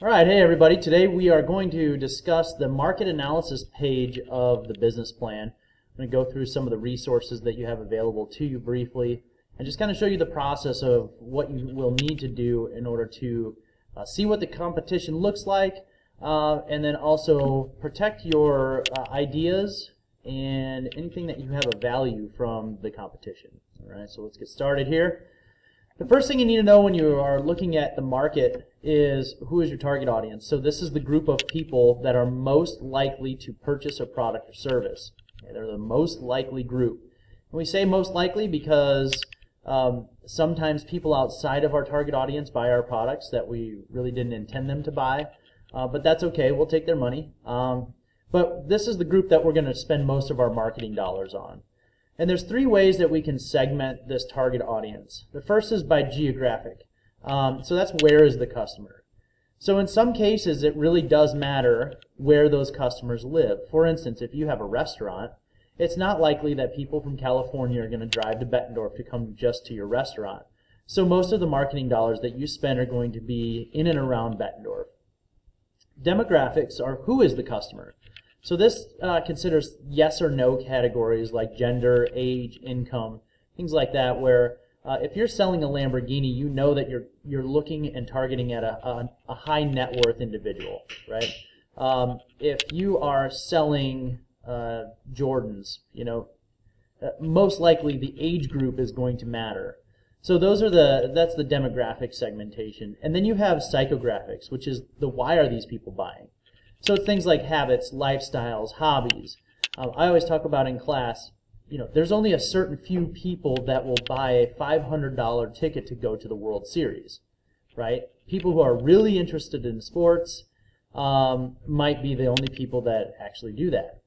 All right, hey everybody. Today we are going to discuss the market analysis page of the business plan. I'm going to go through some of the resources that you have available to you briefly and just kind of show you the process of what you will need to do in order to see what the competition looks like and then also protect your ideas and anything that you have of value from the competition. All right, so let's get started here. The first thing you need to know when you are looking at the market is who is your target audience. So this is the group of people that are most likely to purchase a product or service. Okay, they're the most likely group. And we say most likely because sometimes people outside of our target audience buy our products that we really didn't intend them to buy. But that's okay, we'll take their money. But this is the group that we're going to spend most of our marketing dollars on. And there's three ways that we can segment this target audience. The first is by geographic. So that's where is the customer. So in some cases it really does matter where those customers live. For instance, if you have a restaurant, it's not likely that people from California are going to drive to Bettendorf to come just to your restaurant. So most of the marketing dollars that you spend are going to be in and around Bettendorf. Demographics are who is the customer. So this considers yes or no categories like gender, age, income, things like that, where if you're selling a Lamborghini, you know that you're looking and targeting at a high net worth individual, right? If you are selling Jordans, most likely the age group is going to matter. So that's the demographic segmentation. And then you have psychographics, which is the why are these people buying? So it's things like habits, lifestyles, hobbies. I always talk about in class, there's only a certain few people that will buy a $500 ticket to go to the World Series, right? People who are really interested in sports might be the only people that actually do that.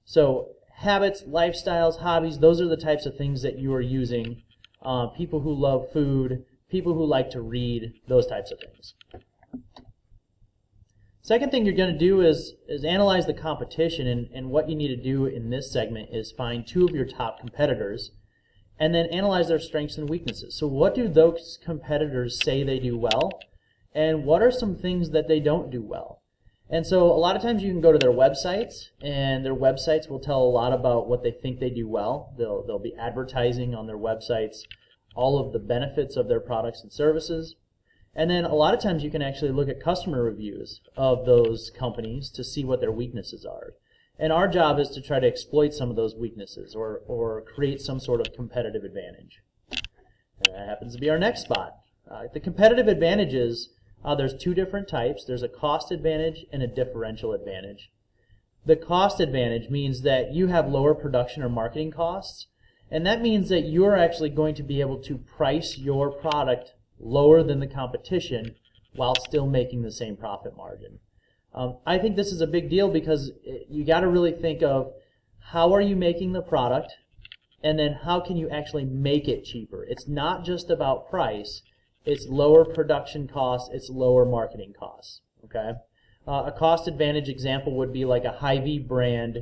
So habits, lifestyles, hobbies, those are the types of things that you are using. People who love food, people who like to read, those types of things. Second thing you're going to do is analyze the competition, and what you need to do in this segment is find two of your top competitors and then analyze their strengths and weaknesses. So what do those competitors say they do well, and what are some things that they don't do well? And so a lot of times you can go to their websites, and their websites will tell a lot about what they think they do well. They'll be advertising on their websites all of the benefits of their products and services. And then a lot of times you can actually look at customer reviews of those companies to see what their weaknesses are. And our job is to try to exploit some of those weaknesses or create some sort of competitive advantage. And that happens to be our next spot. The competitive advantages, there's two different types. There's a cost advantage and a differential advantage. The cost advantage means that you have lower production or marketing costs, and that means that you're actually going to be able to price your product lower than the competition while still making the same profit margin. I think this is a big deal because you got to really think of how are you making the product, and then how can you actually make it cheaper. It's not just about price, it's lower production costs, it's lower marketing costs. Okay, a cost advantage example would be like a Hy-Vee brand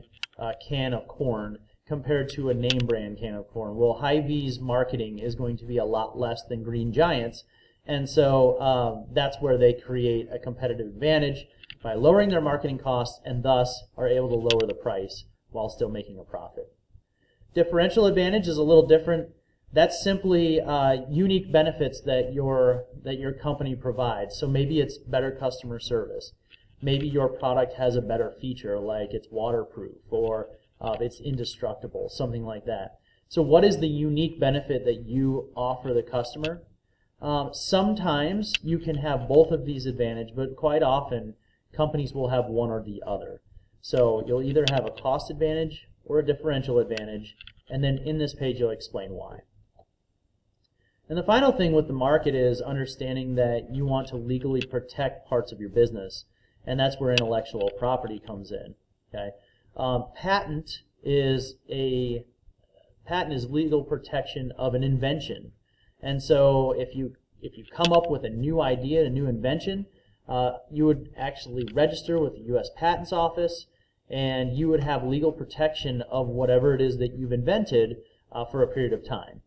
can of corn compared to a name brand can of corn. Well, Hy-Vee's marketing is going to be a lot less than Green Giant's, and so that's where they create a competitive advantage by lowering their marketing costs and thus are able to lower the price while still making a profit. Differential advantage is a little different. That's simply unique benefits that your company provides. So maybe it's better customer service. Maybe your product has a better feature like it's waterproof or it's indestructible, something like that. So what is the unique benefit that you offer the customer? Sometimes you can have both of these advantages, but quite often companies will have one or the other. So you'll either have a cost advantage or a differential advantage, and then in this page you'll explain why. And the final thing with the market is understanding that you want to legally protect parts of your business, and that's where intellectual property comes in. Okay? Patent is legal protection of an invention, and so if you come up with a new idea, a new invention, you would actually register with the U.S. Patents Office, and you would have legal protection of whatever it is that you've invented for a period of time.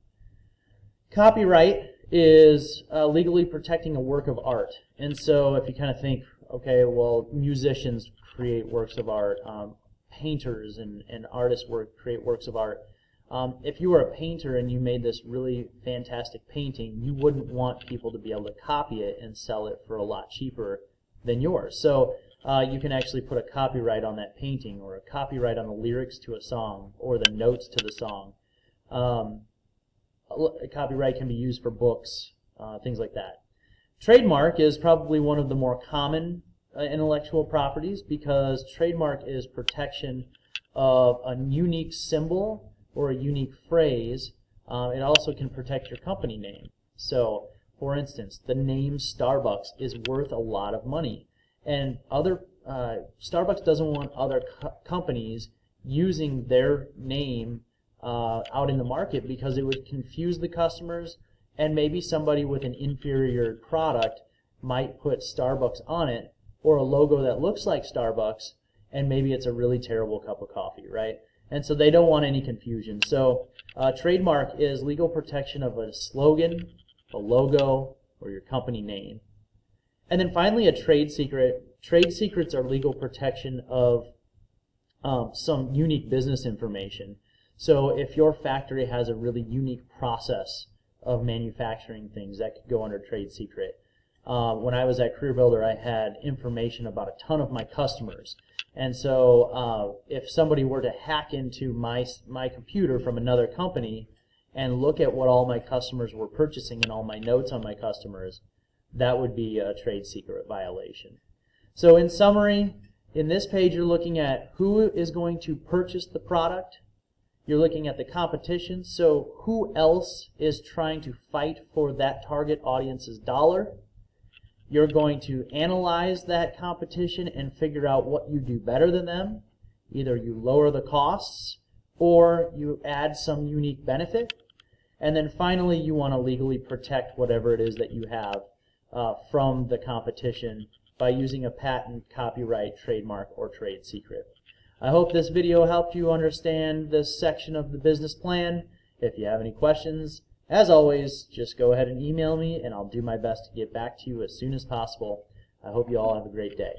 Copyright is legally protecting a work of art. And so if you kind of think, Okay, well, musicians create works of art, painters and artists create works of art. If you were a painter and you made this really fantastic painting, you wouldn't want people to be able to copy it and sell it for a lot cheaper than yours. So you can actually put a copyright on that painting, or a copyright on the lyrics to a song, or the notes to the song. A copyright can be used for books, things like that. Trademark is probably one of the more common intellectual properties, because trademark is protection of a unique symbol or a unique phrase. It also can protect your company name. So, for instance, the name Starbucks is worth a lot of money, and Starbucks doesn't want other companies using their name out in the market, because it would confuse the customers, and maybe somebody with an inferior product might put Starbucks on it, or a logo that looks like Starbucks, and maybe it's a really terrible cup of coffee, right? And so they don't want any confusion. So trademark is legal protection of a slogan, a logo, or your company name. And then finally, a trade secret. Trade secrets are legal protection of some unique business information. So if your factory has a really unique process of manufacturing things, that could go under trade secret. When I was at CareerBuilder, I had information about a ton of my customers. And so if somebody were to hack into my computer from another company and look at what all my customers were purchasing and all my notes on my customers, that would be a trade secret violation. So in summary, in this page you're looking at who is going to purchase the product. You're looking at the competition, so who else is trying to fight for that target audience's dollar. You're going to analyze that competition and figure out what you do better than them. Either you lower the costs or you add some unique benefit. And then finally, you want to legally protect whatever it is that you have from the competition by using a patent, copyright, trademark, or trade secret. I hope this video helped you understand this section of the business plan. If you have any questions, as always, just go ahead and email me, and I'll do my best to get back to you as soon as possible. I hope you all have a great day.